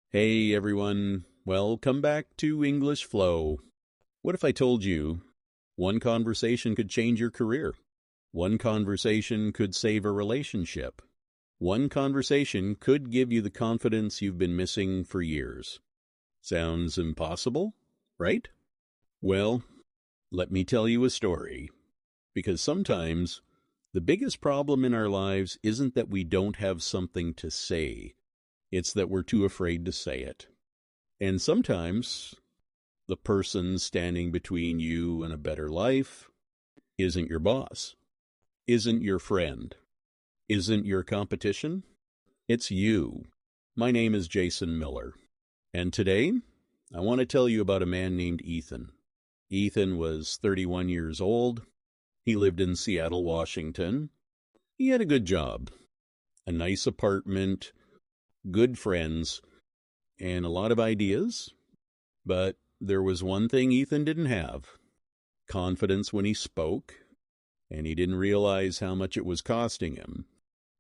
Hey everyone, welcome back to English Flow. What if I told you one conversation could change your career? One conversation could save a relationship. One conversation could give you the confidence you've been missing for years. Sounds impossible, right? Well, let me tell you a story. Because sometimes the biggest problem in our lives isn't that we don't have something to say. It's that we're too afraid to say it. And sometimes the person standing between you and a better life isn't your boss, isn't your friend, isn't your competition. It's you. My name is Jason Miller. And today, I want to tell you about a man named Ethan. Ethan was 31 years old. He lived in Seattle, Washington. He had a good job, a nice apartment, good friends, and a lot of ideas. But there was one thing Ethan didn't have: confidence when he spoke, and he didn't realize how much it was costing him.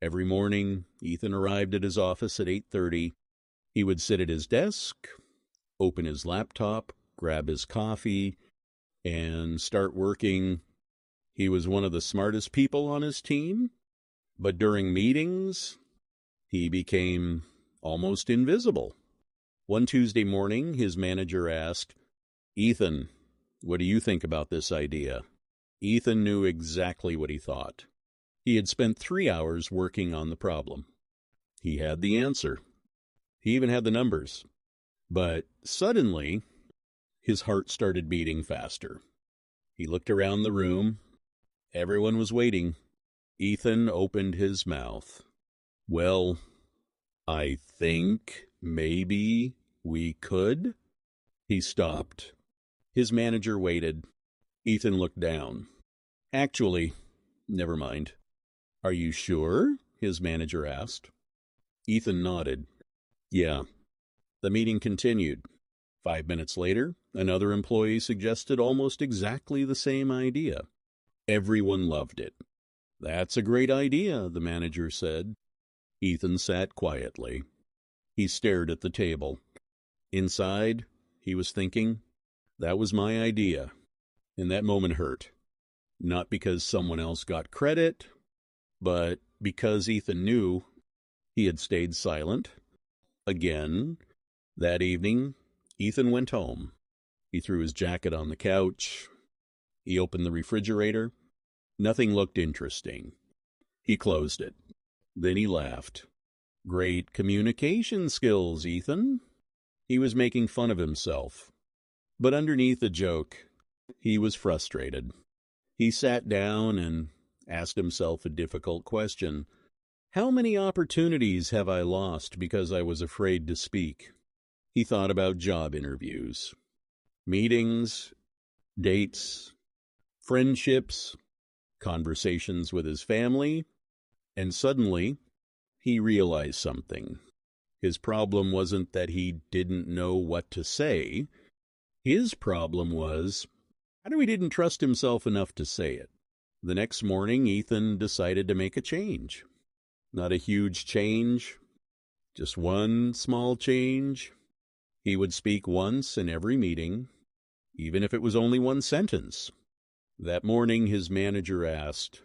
Every morning, Ethan arrived at his office at 8:30. He would sit at his desk, open his laptop, grab his coffee, and start working. He was one of the smartest people on his team, but during meetings, he became almost invisible. One Tuesday morning, his manager asked, "Ethan, what do you think about this idea?" Ethan knew exactly what he thought. He had spent 3 hours working on the problem. He had the answer. He even had the numbers. But suddenly, his heart started beating faster. He looked around the room. Everyone was waiting. Ethan opened his mouth. "Well, I think maybe we could." He stopped. His manager waited. Ethan looked down. "Actually, never mind." "Are you sure?" his manager asked. Ethan nodded. "Yeah." The meeting continued. 5 minutes later, another employee suggested almost exactly the same idea. Everyone loved it. "That's a great idea," the manager said. Ethan sat quietly. He stared at the table. Inside, he was thinking, that was my idea. And that moment hurt. Not because someone else got credit, but because Ethan knew he had stayed silent. Again, that evening, Ethan went home. He threw his jacket on the couch. He opened the refrigerator. Nothing looked interesting. He closed it. Then he laughed. "Great communication skills, Ethan." He was making fun of himself. But underneath the joke, he was frustrated. He sat down and asked himself a difficult question. How many opportunities have I lost because I was afraid to speak? He thought about job interviews, meetings, dates, friendships, conversations with his family, and suddenly he realized something. His problem wasn't that he didn't know what to say. His problem was how he didn't trust himself enough to say it. The next morning, Ethan decided to make a change. Not a huge change, just one small change. He would speak once in every meeting, even if it was only one sentence. That morning, his manager asked,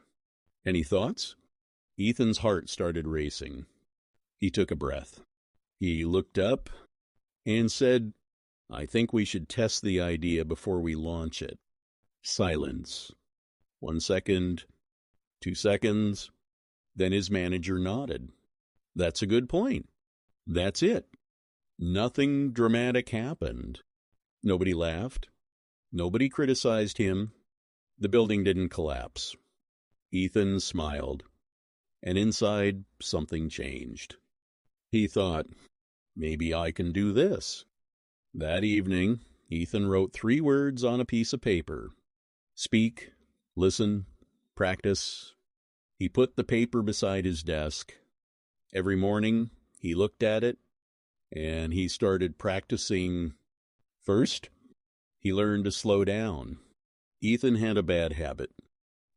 "Any thoughts?" Ethan's heart started racing. He took a breath. He looked up and said, "I think we should test the idea before we launch it." Silence. 1 second, 2 seconds. Then his manager nodded. "That's a good point." That's it. Nothing dramatic happened. Nobody laughed. Nobody criticized him. The building didn't collapse. Ethan smiled. And inside, something changed. He thought, maybe I can do this. That evening, Ethan wrote 3 words on a piece of paper. Speak, listen, practice. He put the paper beside his desk. Every morning, he looked at it, and he started practicing. First, he learned to slow down. Ethan had a bad habit.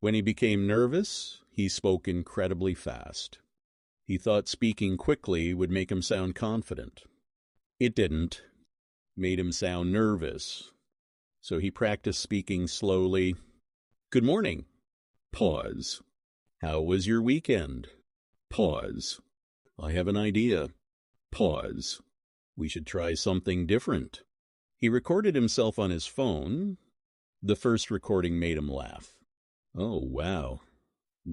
When he became nervous, he spoke incredibly fast. He thought speaking quickly would make him sound confident. It didn't. Made him sound nervous. So he practiced speaking slowly. Good morning. Pause. How was your weekend? Pause. I have an idea. Pause. We should try something different. He recorded himself on his phone. The first recording made him laugh. Oh, wow.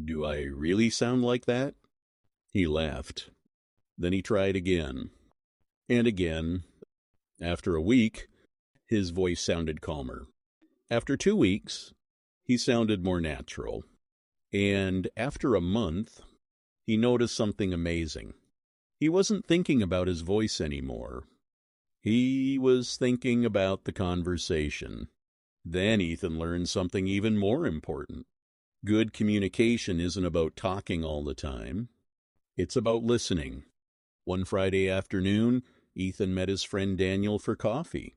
Do I really sound like that? He laughed. Then he tried again. And again. After a week, his voice sounded calmer. After 2 weeks, he sounded more natural. And after a month, he noticed something amazing. He wasn't thinking about his voice anymore. He was thinking about the conversation. Then Ethan learned something even more important. Good communication isn't about talking all the time. It's about listening. One Friday afternoon, Ethan met his friend Daniel for coffee.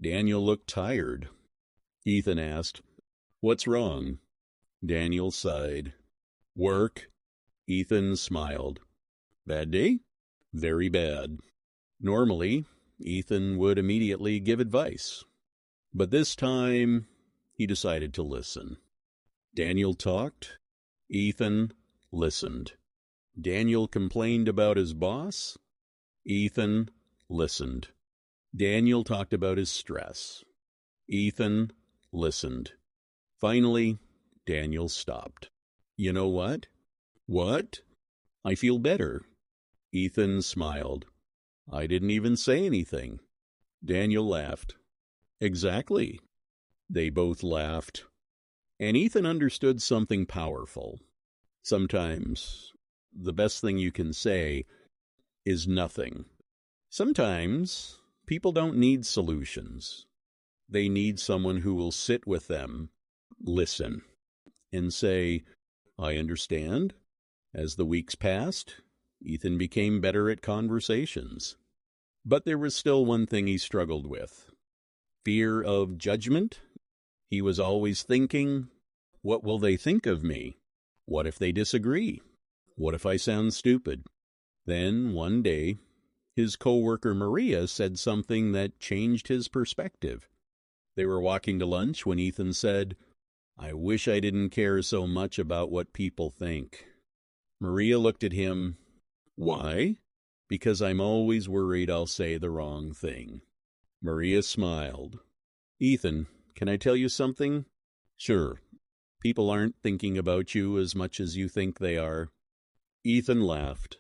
Daniel looked tired. Ethan asked, "What's wrong?" Daniel sighed. "Work." Ethan smiled. "Bad day?" "Very bad." Normally, Ethan would immediately give advice. But this time, he decided to listen. Daniel talked. Ethan listened. Daniel complained about his boss. Ethan listened. Daniel talked about his stress. Ethan listened. Finally, Daniel stopped. "You know what?" "What?" "I feel better." Ethan smiled. "I didn't even say anything." Daniel laughed. "Exactly." They both laughed. And Ethan understood something powerful. Sometimes the best thing you can say is nothing. Sometimes people don't need solutions. They need someone who will sit with them, listen, and say, "I understand." As the weeks passed, Ethan became better at conversations. But there was still one thing he struggled with: fear of judgment. He was always thinking, what will they think of me? What if they disagree? What if I sound stupid? Then, one day, his coworker Maria said something that changed his perspective. They were walking to lunch when Ethan said, "I wish I didn't care so much about what people think." Maria looked at him. "Why?" "Because I'm always worried I'll say the wrong thing." Maria smiled. "Ethan, can I tell you something?" "Sure." "People aren't thinking about you as much as you think they are." Ethan laughed.